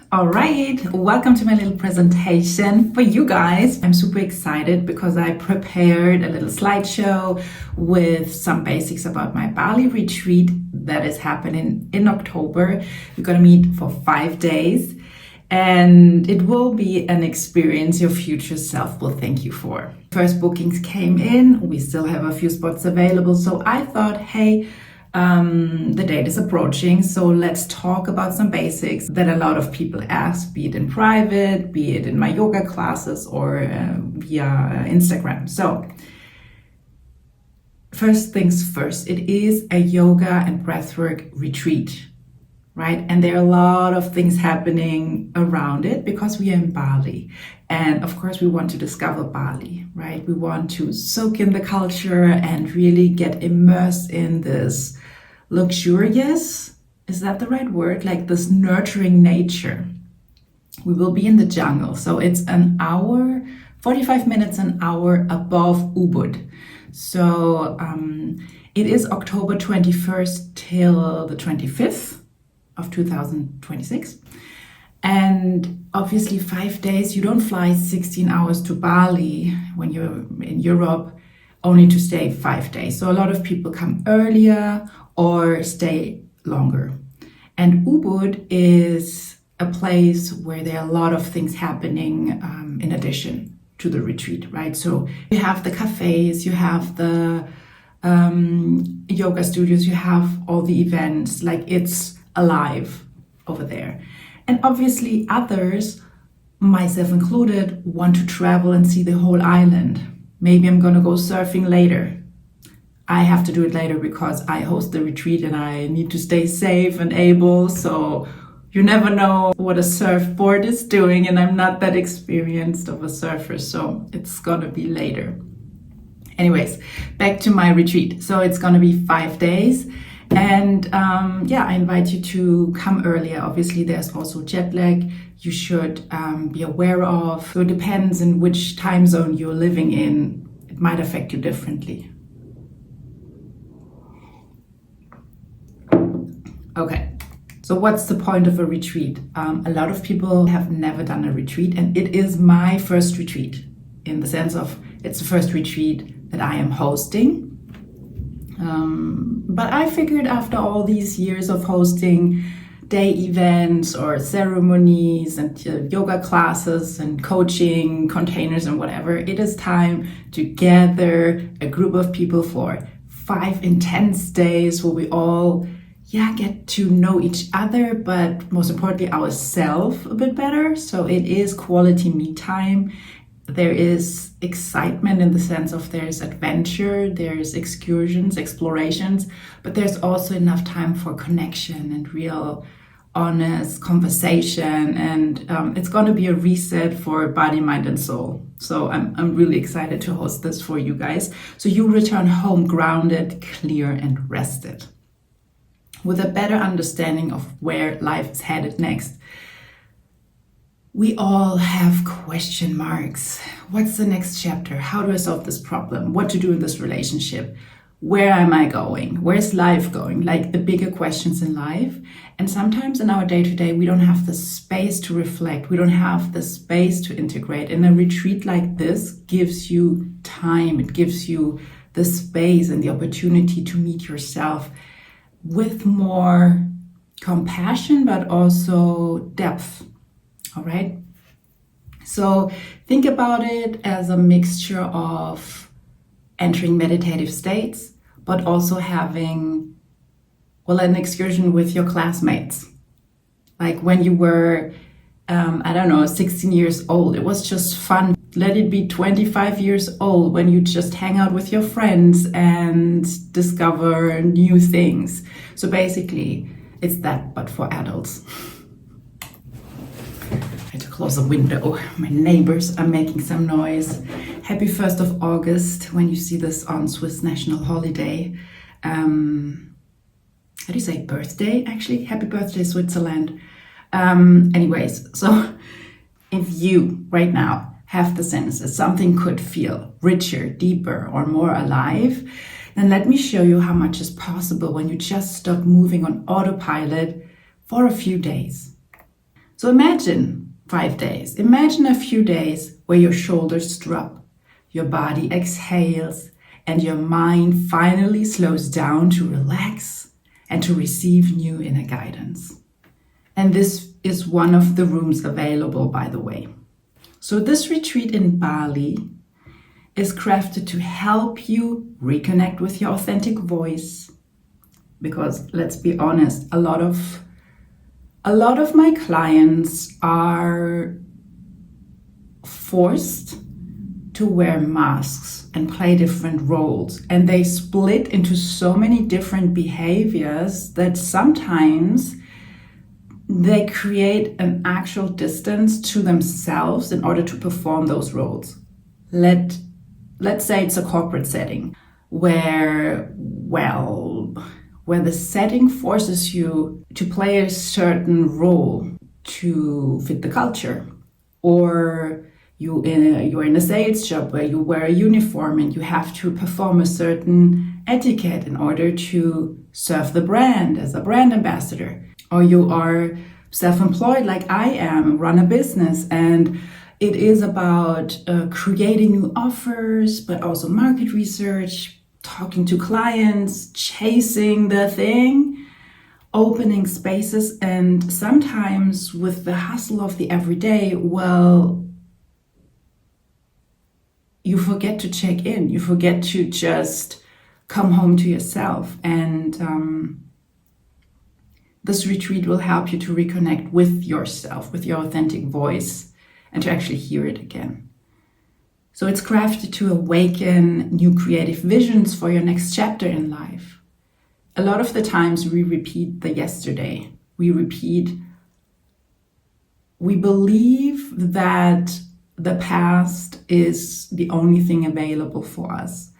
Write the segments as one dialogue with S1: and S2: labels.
S1: All right, welcome to my little presentation for you guys. I'm super excited because I prepared a little slideshow with some basics about my Bali retreat that is happening in October. We're going to meet for 5 days and it will be an experience your future self will thank you for. First bookings came in, we still have a few spots available, so I thought, hey, the date is approaching, so let's talk about some basics that a lot of people ask, be it in private, be it in my yoga classes or via Instagram. So first things first, it is a yoga and breathwork retreat, right? And there are a lot of things happening around it because we are in Bali. And of course, we want to discover Bali, right? We want to soak in the culture and really get immersed in this luxurious, is that the right word? Like this nurturing nature. We will be in the jungle. So it's an hour, 45 minutes, an hour above Ubud. So it is October 21st till the 25th of 2026. And obviously 5 days, you don't fly 16 hours to Bali when you're in Europe only to stay 5 days. So a lot of people come earlier or stay longer. And Ubud is a place where there are a lot of things happening in addition to the retreat, right? So you have the cafes, you have the yoga studios, you have all the events, like it's alive over there. And obviously others, myself included, want to travel and see the whole island. Maybe I'm gonna go surfing later. I have to do it later because I host the retreat and I need to stay safe and able. So you never know what a surfboard is doing, and I'm not that experienced of a surfer, so it's gonna be later. Anyways, back to my retreat. So it's gonna be 5 days. And I invite you to come earlier. Obviously, there's also jet lag you should be aware of. So it depends in which time zone you're living in. It might affect you differently. Okay, so what's the point of a retreat? A lot of people have never done a retreat, and it is my first retreat in the sense of it's the first retreat that I am hosting. But I figured after all these years of hosting day events or ceremonies and yoga classes and coaching containers and whatever, it is time to gather a group of people for 5 intense days where we all get to know each other, but most importantly ourselves a bit better. So it is quality me time. There is excitement in the sense of there's adventure, there's excursions, explorations, but there's also enough time for connection and real honest conversation. And it's going to be a reset for body, mind, and soul. So I'm really excited to host this for you guys. So you return home grounded, clear, and rested with a better understanding of where life is headed next. We all have question marks. What's the next chapter? How do I solve this problem? What to do in this relationship? Where am I going? Where's life going? Like the bigger questions in life. And sometimes in our day-to-day, we don't have the space to reflect. We don't have the space to integrate. And a retreat like this gives you time. It gives you the space and the opportunity to meet yourself with more compassion, but also depth. All right. So think about it as a mixture of entering meditative states, but also having, an excursion with your classmates. Like when you were, 16 years old, it was just fun. Let it be 25 years old when you just hang out with your friends and discover new things. So basically, it's that, but for adults. I had to close the window. My neighbors are making some noise. Happy 1st of August when you see this on Swiss national holiday. How do you say birthday, actually? Happy birthday, Switzerland. Anyways, so if you right now have the sense that something could feel richer, deeper, or more alive, then let me show you how much is possible when you just stop moving on autopilot for a few days. So imagine 5 days. Imagine a few days where your shoulders drop, your body exhales, and your mind finally slows down to relax and to receive new inner guidance. And this is one of the rooms available, by the way. So this retreat in Bali is crafted to help you reconnect with your authentic voice. Because let's be honest, a lot of my clients are forced to wear masks and play different roles, and they split into so many different behaviors that sometimes they create an actual distance to themselves in order to perform those roles. Let's say it's a corporate setting where the setting forces you to play a certain role to fit the culture, or you're in a sales job where you wear a uniform and you have to perform a certain etiquette in order to serve the brand as a brand ambassador, or you are self-employed like I am, run a business, and it is about creating new offers, but also market research, talking to clients, chasing the thing, opening spaces. And sometimes with the hustle of the everyday, you forget to check in. You forget to just come home to yourself. And this retreat will help you to reconnect with yourself, with your authentic voice, and to actually hear it again. So it's crafted to awaken new creative visions for your next chapter in life. A lot of the times we repeat the yesterday. We believe that the past is the only thing available for us.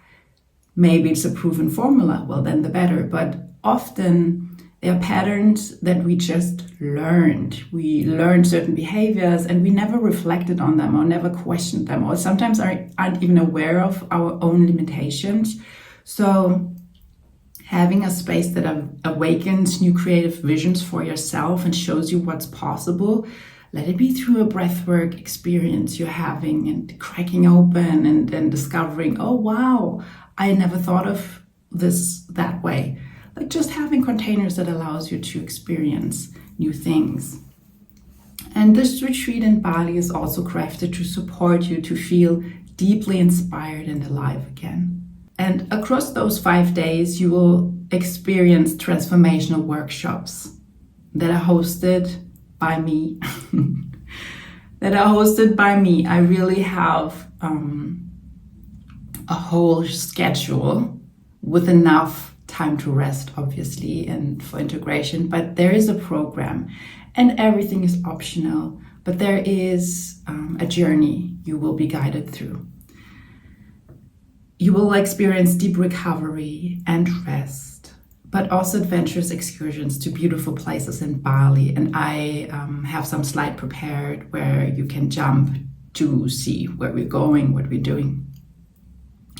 S1: Maybe it's a proven formula, well then the better, but often there are patterns that we just learned. We learned certain behaviors and we never reflected on them or never questioned them, or sometimes aren't even aware of our own limitations. So having a space that awakens new creative visions for yourself and shows you what's possible, let it be through a breathwork experience you're having and cracking open and discovering, oh wow, I never thought of this that way. Like just having containers that allows you to experience new things. And this retreat in Bali is also crafted to support you to feel deeply inspired and alive again. And across those 5 days, you will experience transformational workshops that are hosted by me. I really have a whole schedule with enough time to rest, obviously, and for integration, but there is a program and everything is optional, but there is a journey you will be guided through. You will experience deep recovery and rest, but also adventurous excursions to beautiful places in Bali, and I have some slides prepared where you can jump to see where we're going, what we're doing.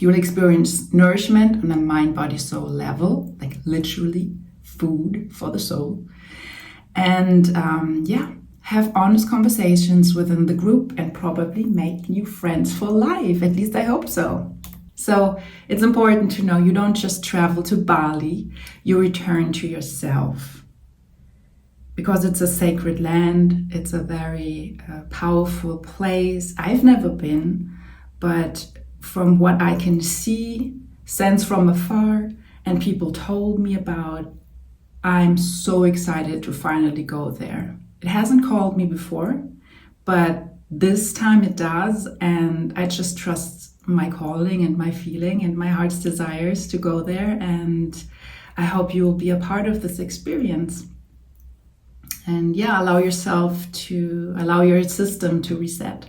S1: You will experience nourishment on a mind, body, soul level, like literally food for the soul. And have honest conversations within the group and probably make new friends for life. At least I hope so. So it's important to know you don't just travel to Bali, you return to yourself. Because it's a sacred land, it's a very powerful place. I've never been, but from what I can see, sense from afar, and people told me about, I'm so excited to finally go there. It hasn't called me before, but this time it does, and I just trust my calling and my feeling and my heart's desires to go there, and I hope you will be a part of this experience. And allow your system to reset.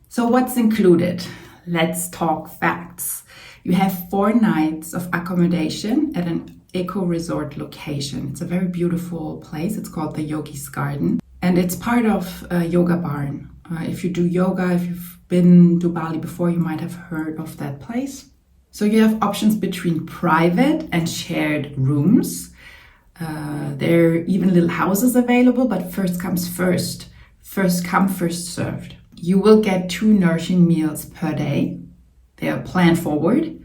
S1: So what's included? Let's talk facts. You have 4 nights of accommodation at an eco-resort location. It's a very beautiful place. It's called the Yogi's Garden. And it's part of a yoga barn. If you do yoga, if you've been to Bali before, you might have heard of that place. So you have options between private and shared rooms. There are even little houses available, but first comes first. First come, first served. You will get 2 nourishing meals per day. They are planned forward,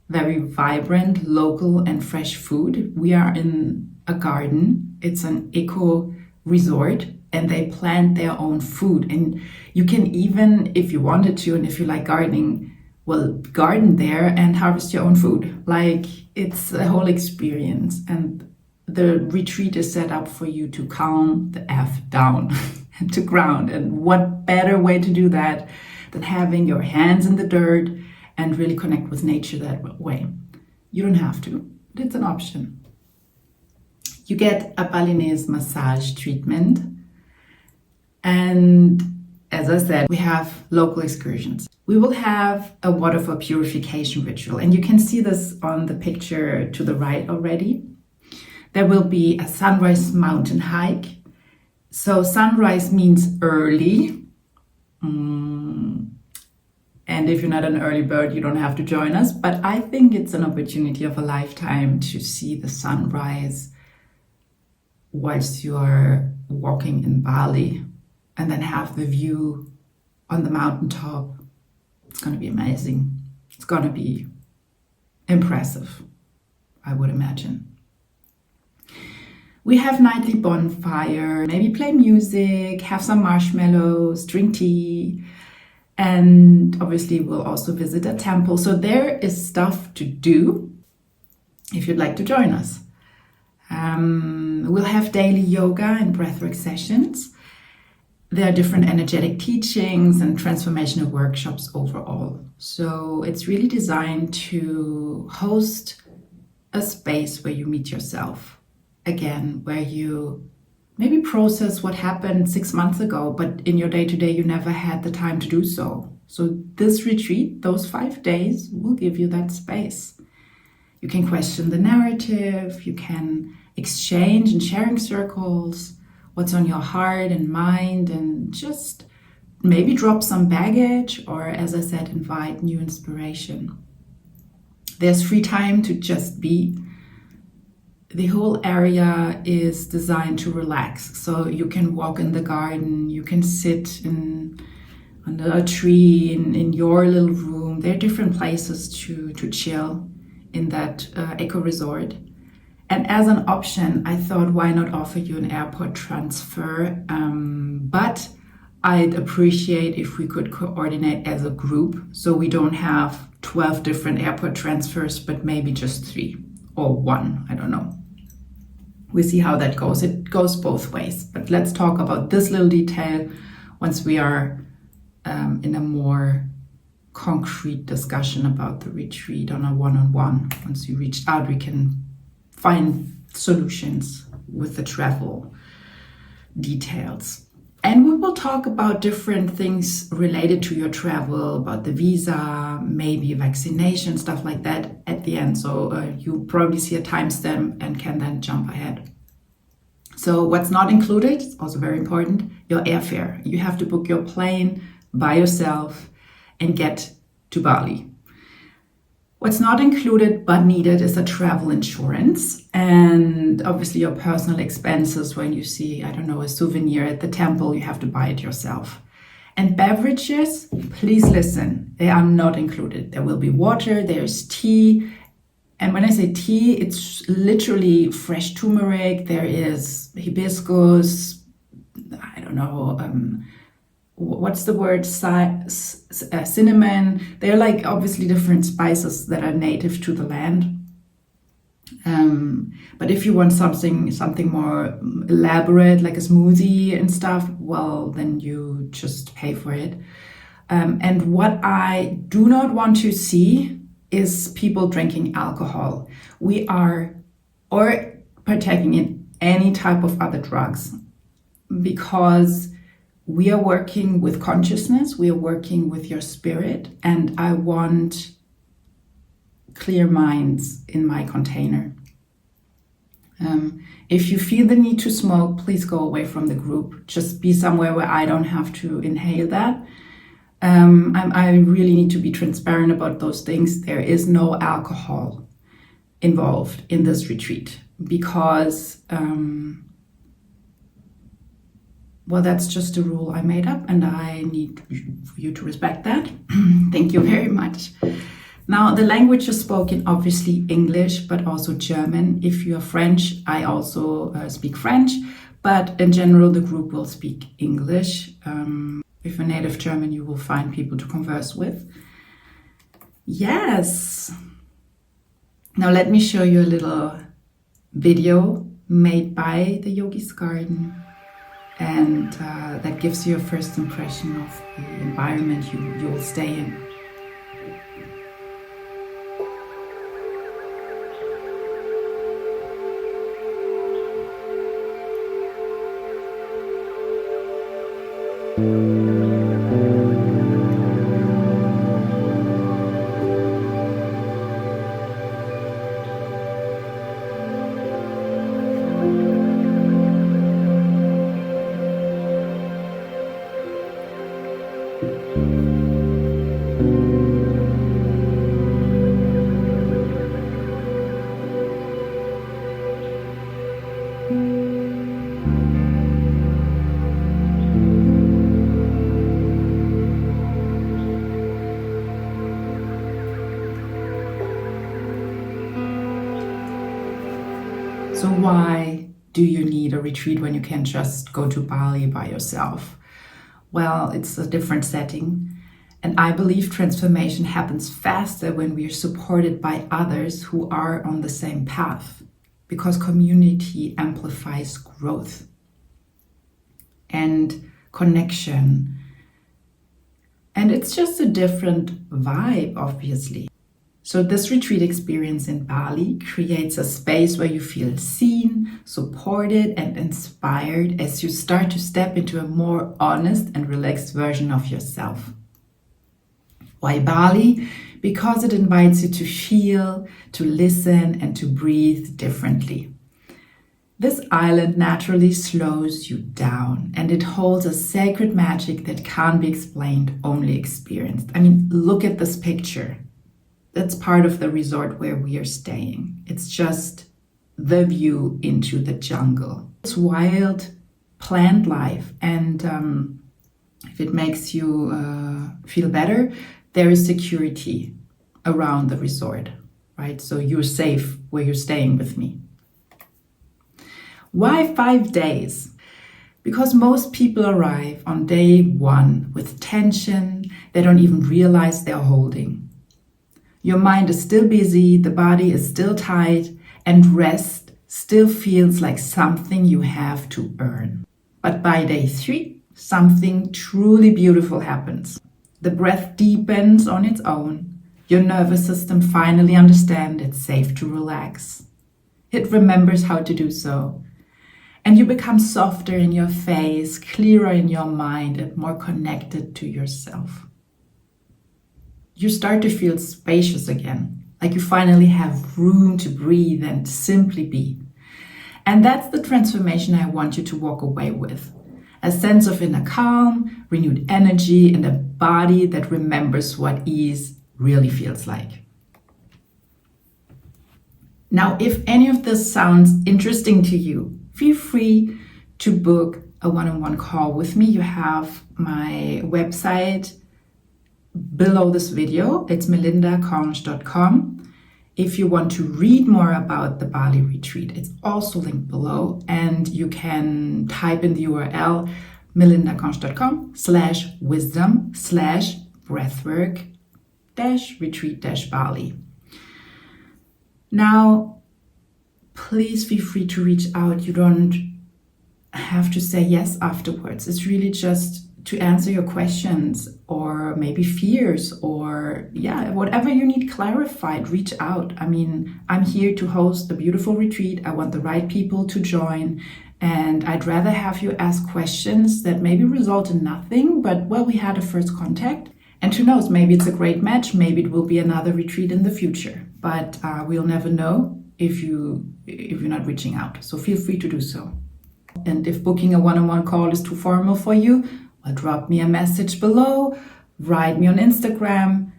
S1: very vibrant, local and fresh food. We are in a garden. It's an eco resort and they plant their own food. And you can even, if you wanted to, and if you like gardening, well, garden there and harvest your own food. Like, it's a whole experience. And the retreat is set up for you to calm the F down and to ground. And what better way to do that than having your hands in the dirt and really connect with nature that way. You don't have to, but it's an option. You get a Balinese massage treatment. And as I said, we have local excursions. We will have a waterfall purification ritual. And you can see this on the picture to the right already. There will be a sunrise mountain hike. So sunrise means early. And if you're not an early bird, you don't have to join us. But I think it's an opportunity of a lifetime to see the sunrise whilst you are walking in Bali and then have the view on the mountaintop. It's going to be amazing. It's going to be impressive, I would imagine. We have nightly bonfire, maybe play music, have some marshmallows, drink tea, and obviously we'll also visit a temple. So there is stuff to do if you'd like to join us. We'll have daily yoga and breathwork sessions. There are different energetic teachings and transformational workshops overall. So it's really designed to host a space where you meet yourself again, where you maybe process what happened 6 months ago, but in your day-to-day you never had the time to do so. So this retreat, those 5 days, will give you that space. You can question the narrative, you can exchange in sharing circles, what's on your heart and mind, and just maybe drop some baggage, or as I said, invite new inspiration. There's free time to just be. The whole area is designed to relax. So you can walk in the garden, you can sit under a tree in your little room. There are different places to chill in that eco resort. And as an option, I thought, why not offer you an airport transfer? But I'd appreciate if we could coordinate as a group, so we don't have 12 different airport transfers, but maybe just 3 or 1, I don't know. We'll see how that goes. It goes both ways, but let's talk about this little detail once we are in a more concrete discussion about the retreat on a one-on-one. Once you reach out, we can find solutions with the travel details. And we will talk about different things related to your travel, about the visa, maybe vaccination, stuff like that at the end. So you probably see a timestamp and can then jump ahead. So what's not included, it's also very important, your airfare. You have to book your plane by yourself and get to Bali. What's not included but needed is a travel insurance, and obviously your personal expenses. When you see, I don't know, a souvenir at the temple, you have to buy it yourself. And beverages, please listen, they are not included. There will be water, there's tea, and when I say tea, it's literally fresh turmeric, there is hibiscus, I don't know, what's the word, cinnamon. They're like obviously different spices that are native to the land. But if you want something more elaborate, like a smoothie and stuff, well, then you just pay for it. And what I do not want to see is people drinking alcohol. Or partaking in any type of other drugs, because we are working with consciousness, we are working with your spirit, and I want clear minds in my container. If you feel the need to smoke, please go away from the group. Just be somewhere where I don't have to inhale that. I really need to be transparent about those things. There is no alcohol involved in this retreat. because, well, that's just a rule I made up, and I need for you to respect that. Thank you very much. Now, the language is spoken, obviously English, but also German. If you're French, I also speak French, but in general, the group will speak English. If you're native German, you will find people to converse with. Yes. Now let me show you a little video made by the Yogi's Garden, and that gives you a first impression of the environment you will stay in. So why do you need a retreat when you can just go to Bali by yourself? Well, it's a different setting. And I believe transformation happens faster when we are supported by others who are on the same path, because community amplifies growth and connection. And it's just a different vibe, obviously. So this retreat experience in Bali creates a space where you feel seen, supported, and inspired as you start to step into a more honest and relaxed version of yourself. Why Bali? Because it invites you to feel, to listen, and to breathe differently. This island naturally slows you down, and it holds a sacred magic that can't be explained, only experienced. I mean, look at this picture. That's part of the resort where we are staying. It's just the view into the jungle. It's wild plant life, and if it makes you feel better, there is security around the resort, right? So you're safe where you're staying with me. Why 5 days? Because most people arrive on day 1 with tension they don't even realize they're holding. Your mind is still busy, the body is still tight, and rest still feels like something you have to earn. But by day 3, something truly beautiful happens. The breath deepens on its own. Your nervous system finally understands it's safe to relax. It remembers how to do so. And you become softer in your face, clearer in your mind, and more connected to yourself. You start to feel spacious again, like you finally have room to breathe and simply be. And that's the transformation I want you to walk away with. A sense of inner calm, renewed energy, and a body that remembers what ease really feels like. Now, if any of this sounds interesting to you, feel free to book a one-on-one call with me. You have my website below this video. It's melindacange.com. If you want to read more about the Bali retreat, it's also linked below, and you can type in the URL melindacange.com/wisdom/breathwork-retreat-Bali. Now, please feel free to reach out. You don't have to say yes afterwards. It's really just to answer your questions or maybe fears or whatever you need clarified, reach out. I mean, I'm here to host a beautiful retreat. I want the right people to join, and I'd rather have you ask questions that maybe result in nothing, but well, we had a first contact, and who knows, maybe it's a great match, maybe it will be another retreat in the future, but we'll never know if you're not reaching out. So feel free to do so. And if booking a one-on-one call is too formal for you, well, drop me a message below, write me on Instagram.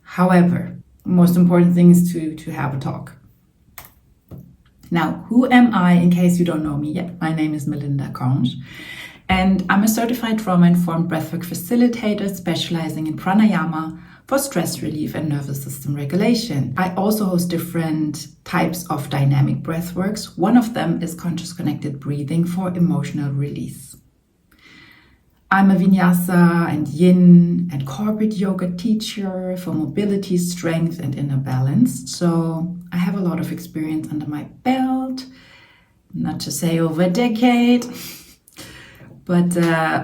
S1: However, the most important thing is to have a talk. Now, who am I in case you don't know me yet? My name is Melinda Cange, and I'm a certified trauma-informed breathwork facilitator specializing in pranayama for stress relief and nervous system regulation. I also host different types of dynamic breathworks. One of them is conscious connected breathing for emotional release. I'm a vinyasa and yin and corporate yoga teacher for mobility, strength, and inner balance. So I have a lot of experience under my belt, not to say over a decade. But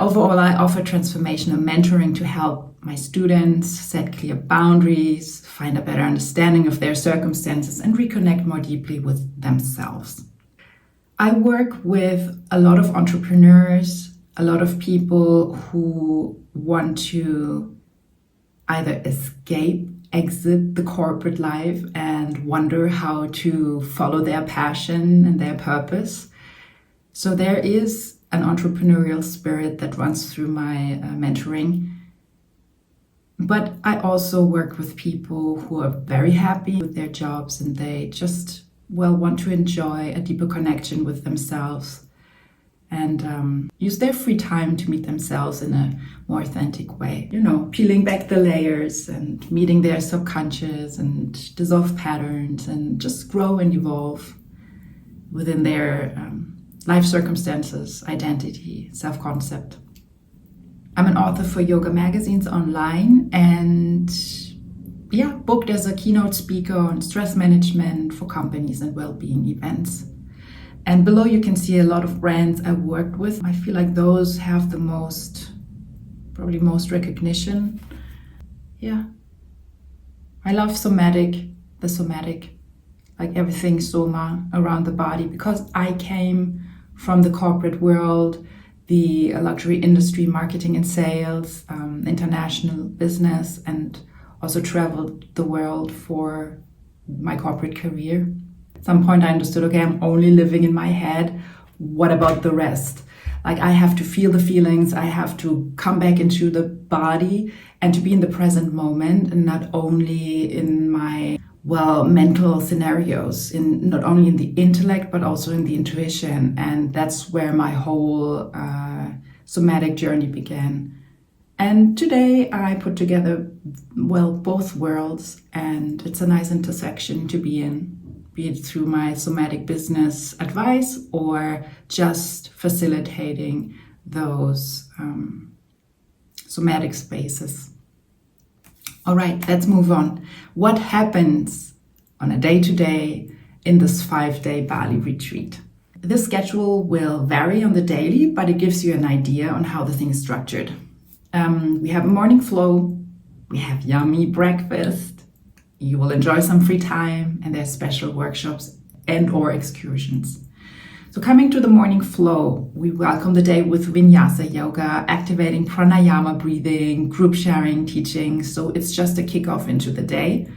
S1: overall, I offer transformational mentoring to help my students set clear boundaries, find a better understanding of their circumstances, and reconnect more deeply with themselves. I work with a lot of entrepreneurs, a lot of people who want to either exit the corporate life and wonder how to follow their passion and their purpose. So there is an entrepreneurial spirit that runs through my mentoring. But I also work with people who are very happy with their jobs and they just, want to enjoy a deeper connection with themselves and use their free time to meet themselves in a more authentic way. Peeling back the layers and meeting their subconscious and dissolve patterns and just grow and evolve within their life circumstances, identity, self-concept. I'm an author for yoga magazines online and booked as a keynote speaker on stress management for companies and well-being events. And below you can see a lot of brands I worked with. I feel like those have the probably most recognition. I love the somatic, like everything soma around the body, because I came from the corporate world, the luxury industry, marketing and sales, international business, and also traveled the world for my corporate career. At some point I understood, okay, I'm only living in my head. What about the rest? Like I have to feel the feelings, I have to come back into the body and to be in the present moment and not only in my mental scenarios, not only in the intellect, but also in the intuition. And that's where my whole somatic journey began. And today I put together, both worlds, and it's a nice intersection to be in, be it through my somatic business advice or just facilitating those somatic spaces. All right, let's move on. What happens on a day-to-day in this 5-day Bali retreat? This schedule will vary on the daily, but it gives you an idea on how the thing is structured. We have a morning flow, we have yummy breakfast, you will enjoy some free time, and there's special workshops and or excursions. So coming to the morning flow, we welcome the day with vinyasa yoga, activating pranayama breathing, group sharing, teaching. So it's just a kickoff into the day.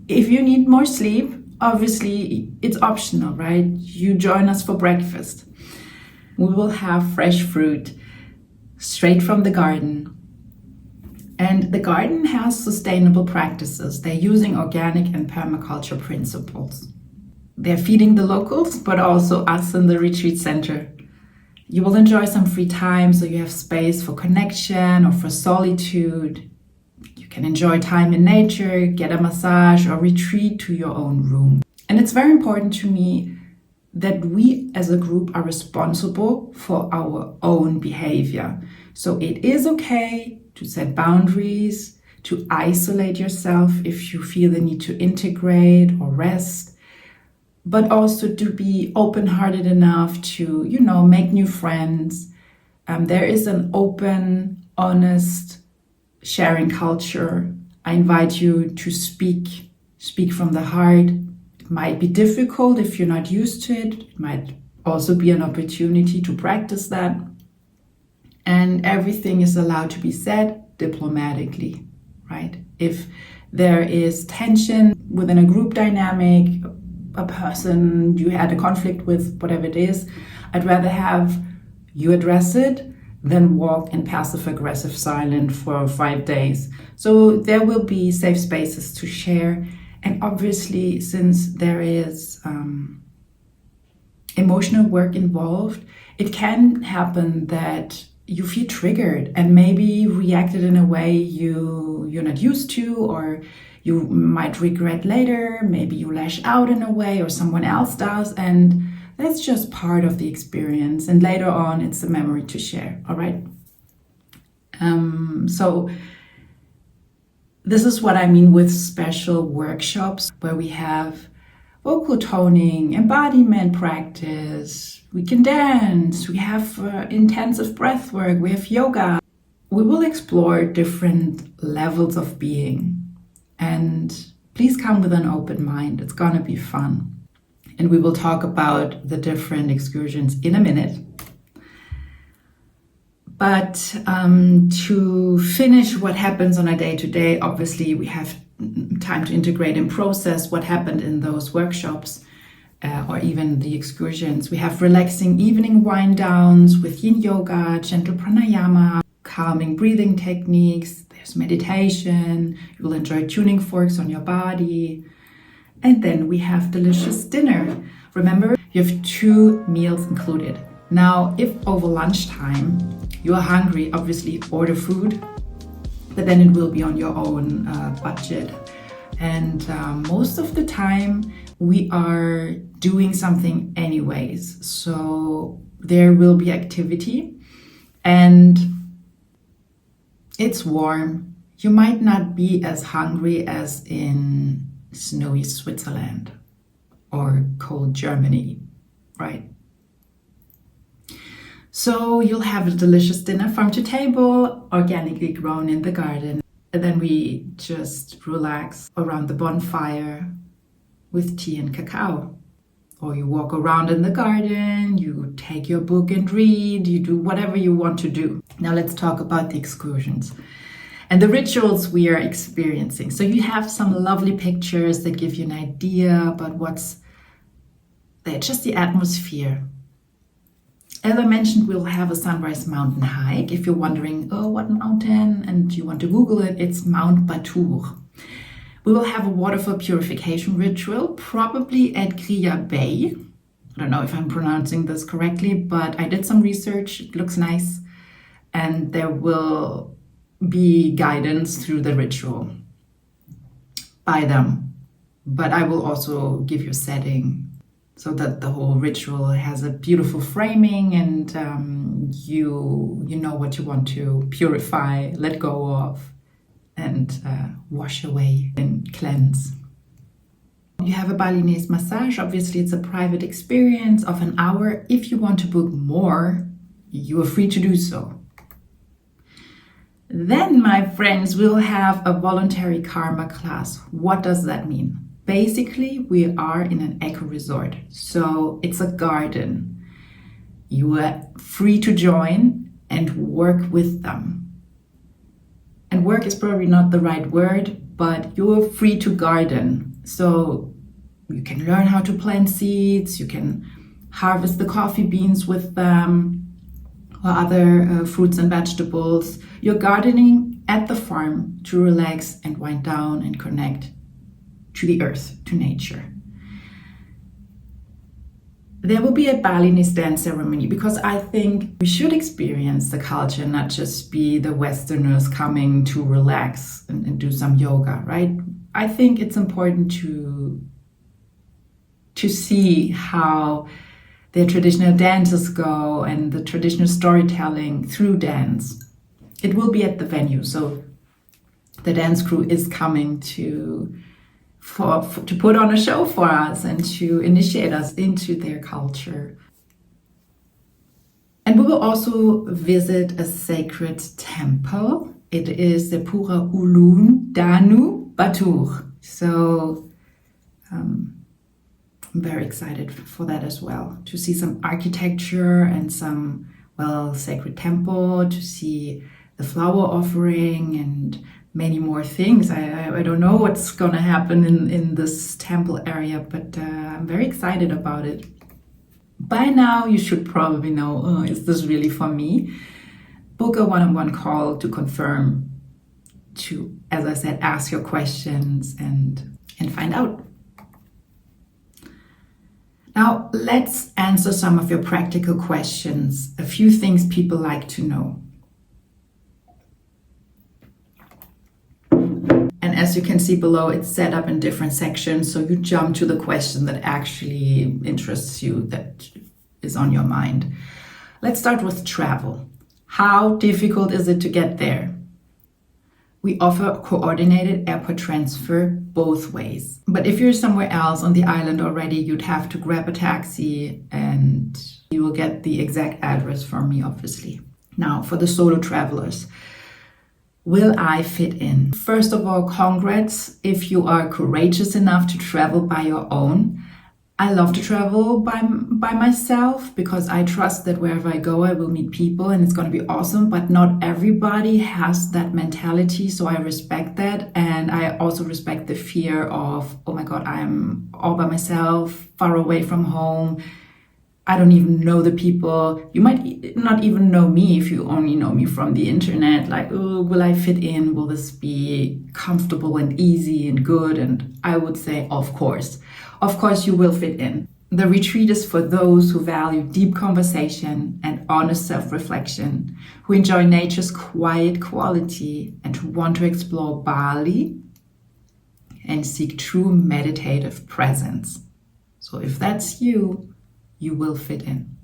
S1: If you need more sleep, obviously it's optional, right? You join us for breakfast. We will have fresh fruit straight from the garden. And the garden has sustainable practices. They're using organic and permaculture principles. They're feeding the locals, but also us in the retreat center. You will enjoy some free time, so you have space for connection or for solitude. You can enjoy time in nature, get a massage, or retreat to your own room. And it's very important to me that we as a group are responsible for our own behavior. So it is okay to set boundaries, to isolate yourself if you feel the need to integrate or rest, but also to be open-hearted enough to, make new friends. There is an open, honest sharing culture. I invite you to speak from the heart. It might be difficult if you're not used to it. It might also be an opportunity to practice that. And everything is allowed to be said diplomatically, right? If there is tension within a group dynamic, a person you had a conflict with, whatever it is, I'd rather have you address it than walk in passive-aggressive silence for 5 days. So there will be safe spaces to share. And obviously, since there is emotional work involved, it can happen that you feel triggered and maybe reacted in a way you're not used to, or you might regret later. Maybe you lash out in a way or someone else does, and that's just part of the experience. And later on, it's a memory to share, all right? So this is what I mean with special workshops where we have vocal toning, embodiment practice, we can dance, we have intensive breath work, we have yoga. We will explore different levels of being, and please come with an open mind. It's gonna be fun. And we will talk about the different excursions in a minute. But to finish what happens on a day-to-day, obviously we have time to integrate and process what happened in those workshops or even the excursions. We have relaxing evening wind downs with yin yoga, gentle pranayama, calming breathing techniques. There's meditation. You'll enjoy tuning forks on your body. And then we have delicious dinner. Remember, you have 2 meals included. Now, if over lunchtime you are hungry, obviously order food, but then it will be on your own budget. And most of the time we are doing something anyways. So there will be activity and it's warm. You might not be as hungry as in snowy Switzerland or cold Germany, right? So you'll have a delicious dinner farm to table, organically grown in the garden. And then we just relax around the bonfire with tea and cacao. Or you walk around in the garden, you take your book and read, you do whatever you want to do. Now let's talk about the excursions and the rituals we are experiencing. So you have some lovely pictures that give you an idea about what's there, just the atmosphere. As I mentioned, we'll have a sunrise mountain hike. If you're wondering, oh, what mountain? And you want to Google it, it's Mount Batur. We will have a waterfall purification ritual, probably at Gria Bay. I don't know if I'm pronouncing this correctly, but I did some research. It looks nice. And there will be guidance through the ritual by them. But I will also give you a setting so that the whole ritual has a beautiful framing and you know what you want to purify, let go of, and wash away and cleanse. You have a Balinese massage. Obviously, it's a private experience of an hour. If you want to book more, you are free to do so. Then, my friends, we'll have a voluntary karma class. What does that mean? Basically, we are in an eco resort, so it's a garden. You are free to join and work with them. And work is probably not the right word, but you're free to garden. So you can learn how to plant seeds, you can harvest the coffee beans with them, or other fruits and vegetables. You're gardening at the farm to relax and wind down and connect to the earth, to nature. There will be a Balinese dance ceremony because I think we should experience the culture, not just be the Westerners coming to relax and do some yoga, right? I think it's important to see how their traditional dances go and the traditional storytelling through dance. It will be at the venue, so the dance crew is coming to put on a show for us and to initiate us into their culture. And we will also visit a sacred temple. It is the Pura Ulun Danu Batur. So I'm very excited for that as well, to see some architecture and some, sacred temple, to see the flower offering and many more things. I don't know what's gonna happen in this temple area, but I'm very excited about it. By now, you should probably know, is this really for me? Book a one-on-one call to confirm, to, as I said, ask your questions and find out. Now, let's answer some of your practical questions. A few things people like to know. And as you can see below, it's set up in different sections. So you jump to the question that actually interests you, that is on your mind. Let's start with travel. How difficult is it to get there? We offer coordinated airport transfer both ways. But if you're somewhere else on the island already, you'd have to grab a taxi and you will get the exact address from me, obviously. Now, for the solo travelers, will I fit in? First of all, congrats if you are courageous enough to travel by your own. I love to travel by myself because I trust that wherever I go, I will meet people and it's going to be awesome. But not everybody has that mentality, so I respect that. And I also respect the fear of, oh my God, I'm all by myself, far away from home. I don't even know the people. You might not even know me if you only know me from the internet. Like, oh, will I fit in? Will this be comfortable and easy and good? And I would say, of course. Of course you will fit in. The retreat is for those who value deep conversation and honest self-reflection, who enjoy nature's quiet quality and who want to explore Bali and seek true meditative presence. So if that's you, you will fit in.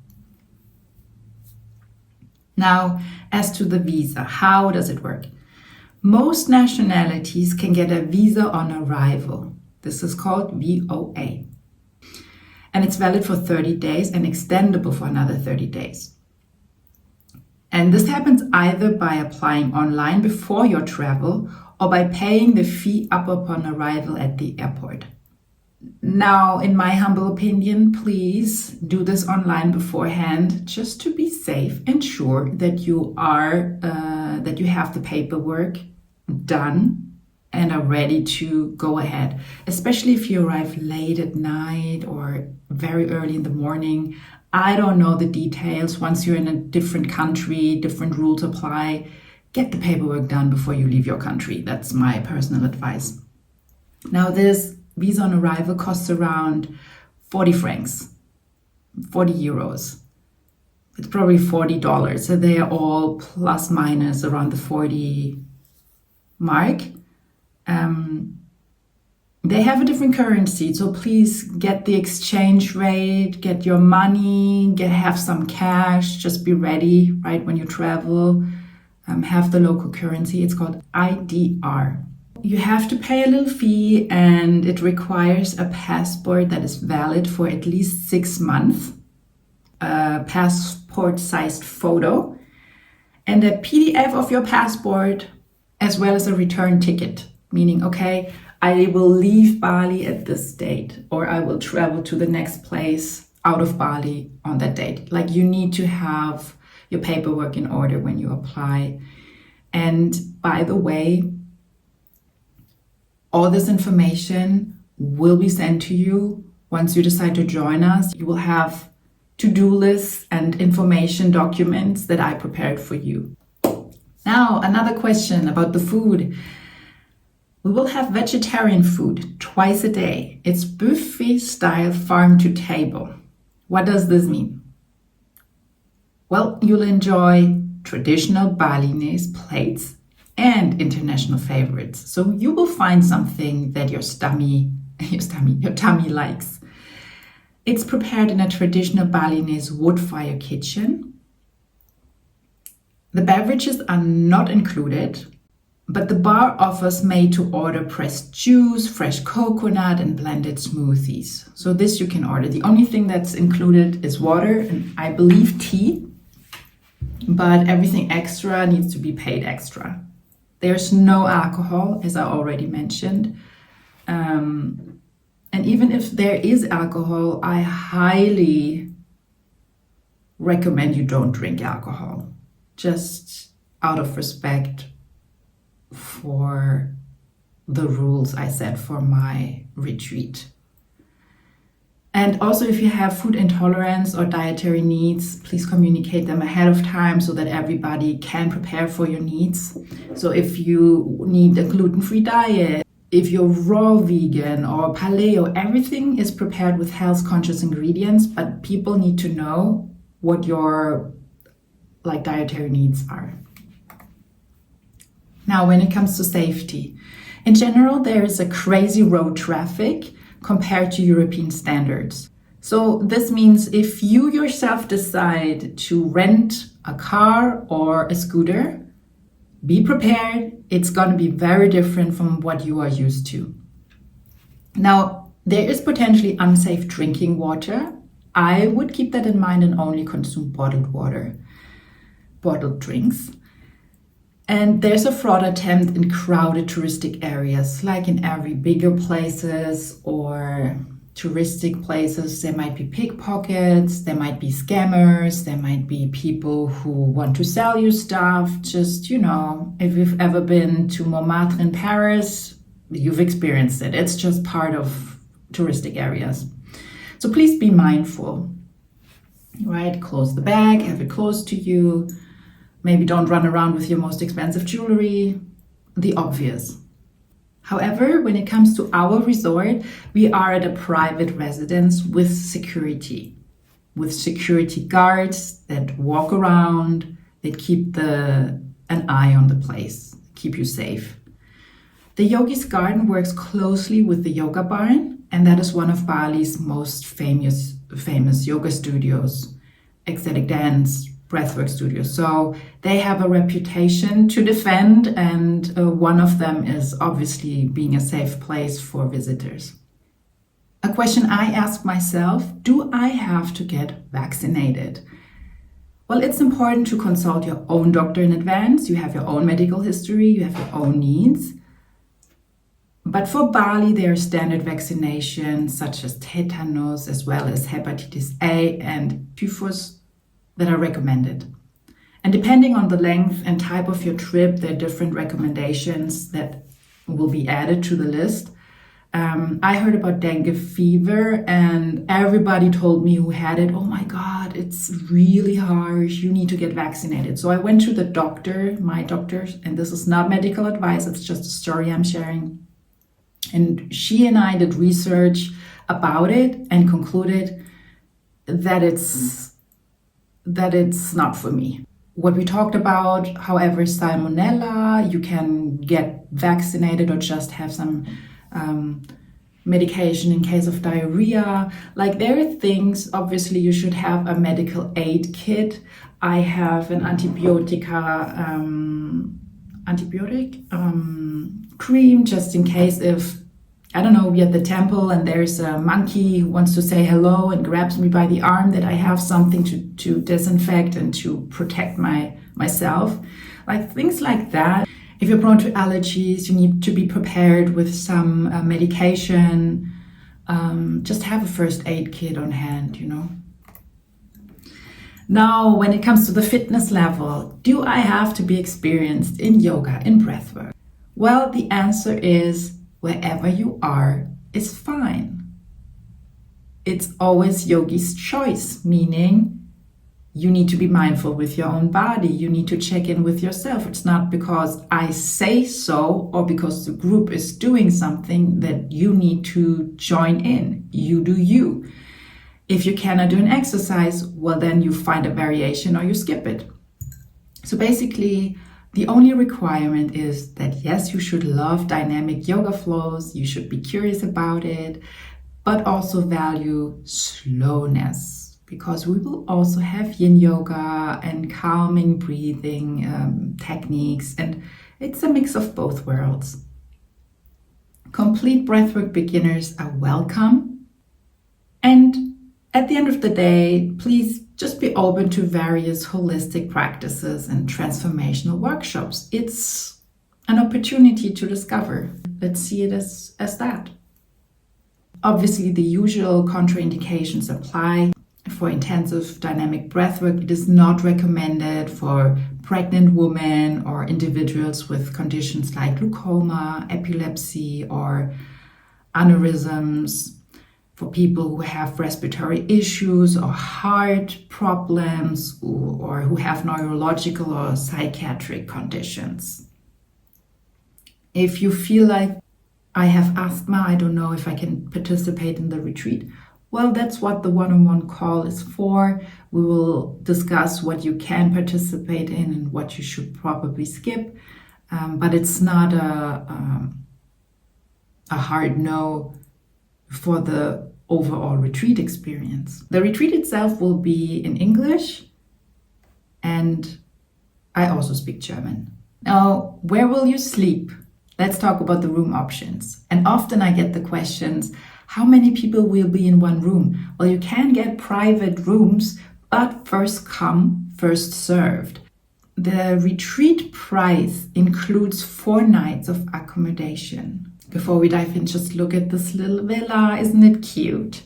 S1: Now, as to the visa, how does it work? Most nationalities can get a visa on arrival. This is called VOA. And it's valid for 30 days and extendable for another 30 days. And this happens either by applying online before your travel or by paying the fee up upon arrival at the airport. Now, in my humble opinion, please do this online beforehand, just to be safe and sure that you have the paperwork done and are ready to go ahead, especially if you arrive late at night or very early in the morning. I don't know the details. Once you're in a different country, different rules apply. Get the paperwork done before you leave your country. That's my personal advice. Now, this visa on arrival costs around 40 francs, 40 euros. It's probably $40. So they are all plus minus around the 40 mark. They have a different currency, so please get the exchange rate, get your money, have some cash, just be ready, right, when you travel. Have the local currency. It's called IDR. You have to pay a little fee and it requires a passport that is valid for at least 6 months, a passport-sized photo, and a PDF of your passport, as well as a return ticket, meaning, okay, I will leave Bali at this date, or I will travel to the next place out of Bali on that date. Like, you need to have your paperwork in order when you apply. And by the way, all this information will be sent to you once you decide to join us. You will have to-do lists and information documents that I prepared for you. Now, another question about the food. We will have vegetarian food twice a day. It's buffet style, farm to table. What does this mean? Well, you'll enjoy traditional Balinese plates and international favorites. So you will find something that your tummy likes. It's prepared in a traditional Balinese wood fire kitchen. The beverages are not included, but the bar offers made-to-order pressed juice, fresh coconut, and blended smoothies. So this you can order. The only thing that's included is water and I believe tea, but everything extra needs to be paid extra. There's no alcohol, as I already mentioned. And even if there is alcohol, I highly recommend you don't drink alcohol, just out of respect for the rules I set for my retreat. And also, if you have food intolerance or dietary needs, please communicate them ahead of time so that everybody can prepare for your needs. So if you need a gluten-free diet, if you're raw vegan or paleo, everything is prepared with health conscious ingredients, but people need to know what your dietary needs are. Now, when it comes to safety, in general, there is a crazy road traffic compared to European standards. So this means if you yourself decide to rent a car or a scooter, be prepared. It's going to be very different from what you are used to. Now, there is potentially unsafe drinking water. I would keep that in mind and only consume bottled water, bottled drinks. And there's a fraud attempt in crowded touristic areas, like in every bigger places or touristic places. There might be pickpockets, there might be scammers, there might be people who want to sell you stuff. Just, if you've ever been to Montmartre in Paris, you've experienced it. It's just part of touristic areas. So please be mindful, right? Close the bag, have it close to you. Maybe don't run around with your most expensive jewelry, the obvious. However, when it comes to our resort, we are at a private residence with security guards that walk around, that keep an eye on the place, keep you safe. The Yogi's garden works closely with the yoga barn, and that is one of Bali's most famous yoga studios, ecstatic dance, Breathwork studios. So they have a reputation to defend, and one of them is obviously being a safe place for visitors. A question I ask myself, do I have to get vaccinated? Well, it's important to consult your own doctor in advance. You have your own medical history, you have your own needs. But for Bali, there are standard vaccinations such as tetanus, as well as hepatitis A and typhus, that are recommended. And depending on the length and type of your trip, there are different recommendations that will be added to the list. I heard about dengue fever, and everybody told me who had it, oh my God, it's really harsh, you need to get vaccinated. So I went to the doctor, my doctor, and this is not medical advice, it's just a story I'm sharing. And she and I did research about it and concluded that it's not for me. What we talked about, however, is salmonella. You can get vaccinated or just have some medication in case of diarrhea. There are things, obviously you should have a medical aid kit. I have an antibiotic cream just in case if, we're at the temple and there's a monkey who wants to say hello and grabs me by the arm, that I have something to disinfect and to protect myself. Things like that. If you're prone to allergies, you need to be prepared with some medication. Just have a first aid kit on hand, Now, when it comes to the fitness level, do I have to be experienced in yoga, in breathwork? Well, the answer is wherever you are is fine. It's always yogi's choice, meaning you need to be mindful with your own body. You need to check in with yourself. It's not because I say so or because the group is doing something that you need to join in. You do you. If you cannot do an exercise, well, then you find a variation or you skip it. So basically, the only requirement is that, yes, you should love dynamic yoga flows, you should be curious about it, but also value slowness, because we will also have yin yoga and calming breathing techniques, and it's a mix of both worlds. Complete breathwork beginners are welcome, and at the end of the day, please just be open to various holistic practices and transformational workshops. It's an opportunity to discover. Let's see it as that. Obviously, the usual contraindications apply. For intensive dynamic breathwork, it is not recommended for pregnant women or individuals with conditions like glaucoma, epilepsy, or aneurysms. For people who have respiratory issues or heart problems, or who have neurological or psychiatric conditions. If you feel like I have asthma, I don't know if I can participate in the retreat. Well, that's what the one-on-one call is for. We will discuss what you can participate in and what you should probably skip. But it's not a hard no for the overall retreat experience. The retreat itself will be in English, and I also speak German. Now, where will you sleep? Let's talk about the room options. And often I get the questions, how many people will be in one room? Well, you can get private rooms, but first come, first served. The retreat price includes 4 nights of accommodation. Before we dive in, just look at this little villa. Isn't it cute?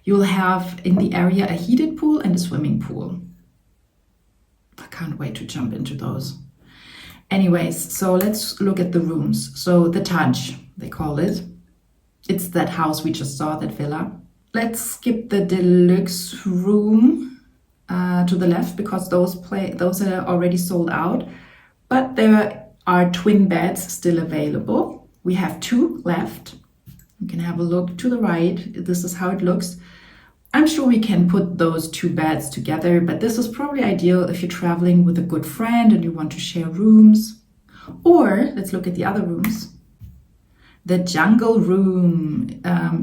S1: You'll have in the area a heated pool and a swimming pool. I can't wait to jump into those. Anyways, so let's look at the rooms. So the Taj, they call it. It's that house we just saw, that villa. Let's skip the deluxe room to the left because those are already sold out. But there are twin beds still available. We have 2 left. You can have a look to the right. This is how it looks. I'm sure we can put those 2 beds together, but this is probably ideal if you're traveling with a good friend and you want to share rooms. Or let's look at the other rooms. The jungle room.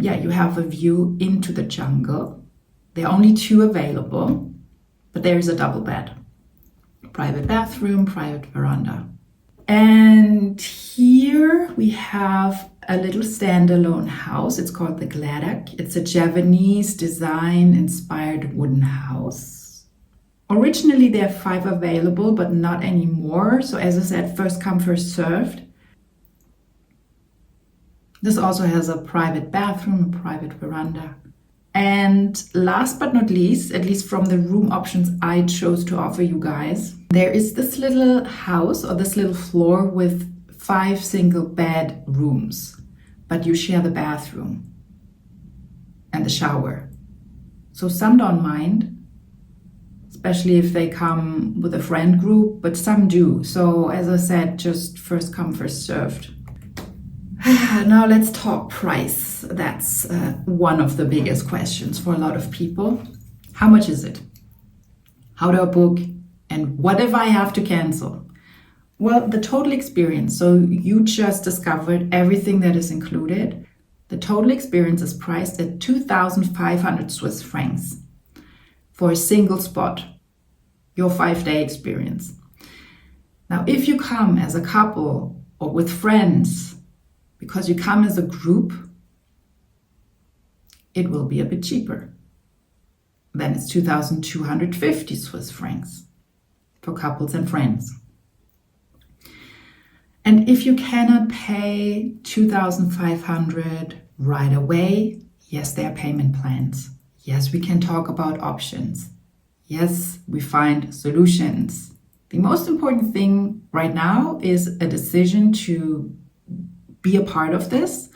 S1: You have a view into the jungle. There are only 2 available, but there is a double bed. Private bathroom, private veranda. And here we have a little standalone house. It's called the Gladak. It's a Javanese design inspired wooden house. Originally there are 5 available, but not anymore. So as I said, first come, first served. This also has a private bathroom, a private veranda. And last but not least, at least from the room options I chose to offer you guys, there is this little house or this little floor with 5 single bed rooms, but you share the bathroom and the shower. So some don't mind, especially if they come with a friend group, but some do. So as I said, just first come, first served. Now let's talk price. That's one of the biggest questions for a lot of people. How much is it? How do I book? And what if I have to cancel? Well, the total experience, so you just discovered everything that is included. The total experience is priced at 2,500 Swiss francs for a single spot, your 5-day experience. Now, if you come as a couple or with friends, because you come as a group, it will be a bit cheaper. Then it's 2,250 Swiss francs for couples and friends. And if you cannot pay 2,500 right away, yes, there are payment plans. Yes, we can talk about options. Yes, we find solutions. The most important thing right now is a decision to be a part of this.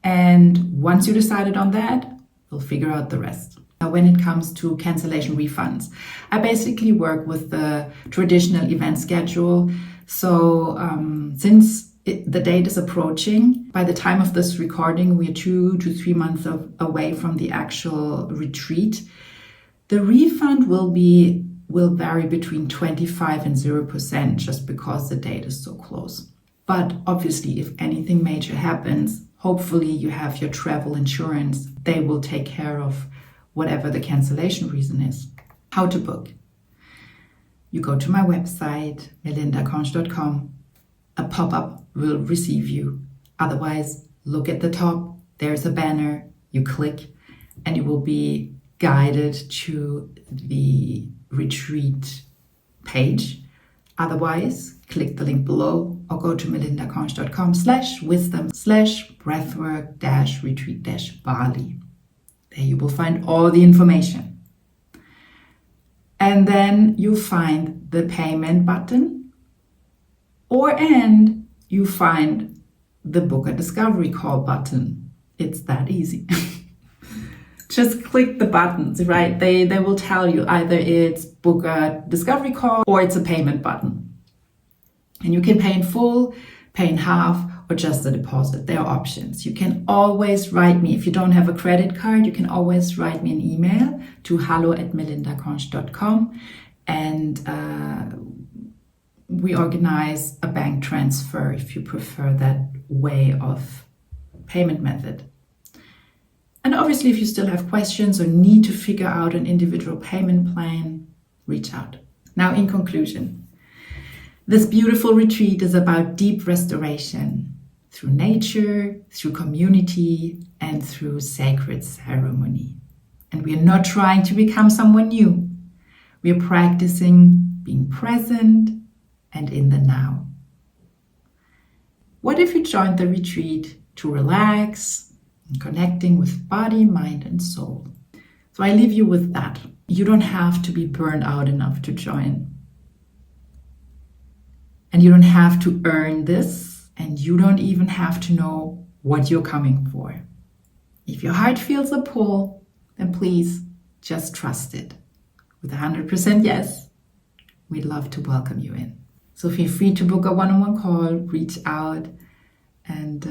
S1: And once you decided on that, we'll figure out the rest. Now, when it comes to cancellation refunds, I basically work with the traditional event schedule. So since the date is approaching, by the time of this recording, we're 2 to 3 months away from the actual retreat. The refund will vary between 25 and 0% just because the date is so close. But obviously, if anything major happens, hopefully you have your travel insurance. They will take care of whatever the cancellation reason is. How to book? You go to my website, melindacange.com. A pop-up will receive you. Otherwise, look at the top. There's a banner. You click and you will be guided to the retreat page. Otherwise, click the link below or go to melindacange.com/wisdom/breathwork-retreat-Bali. There you will find all the information. And then you find the payment button and you find the book a discovery call button. It's that easy. Just click the buttons, right? They will tell you either it's book a discovery call or it's a payment button. And you can pay in full, pay in half, or just a deposit. There are options. You can always write me. If you don't have a credit card, you can always write me an email to hallo@melindacange.com, and we organize a bank transfer if you prefer that way of payment method. And obviously, if you still have questions or need to figure out an individual payment plan, reach out. Now, in conclusion, this beautiful retreat is about deep restoration through nature, through community, and through sacred ceremony. And we are not trying to become someone new. We are practicing being present and in the now. What if you joined the retreat to relax and connecting with body, mind, and soul? So I leave you with that. You don't have to be burned out enough to join. And you don't have to earn this, and you don't even have to know what you're coming for. If your heart feels a pull, then please just trust it. With 100% yes, we'd love to welcome you in. So feel free to book a one-on-one call, reach out, and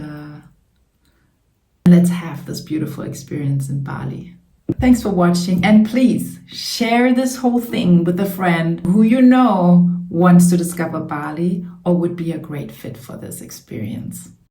S1: let's have this beautiful experience in Bali. Thanks for watching, and please share this whole thing with a friend who you know wants to discover Bali or would be a great fit for this experience.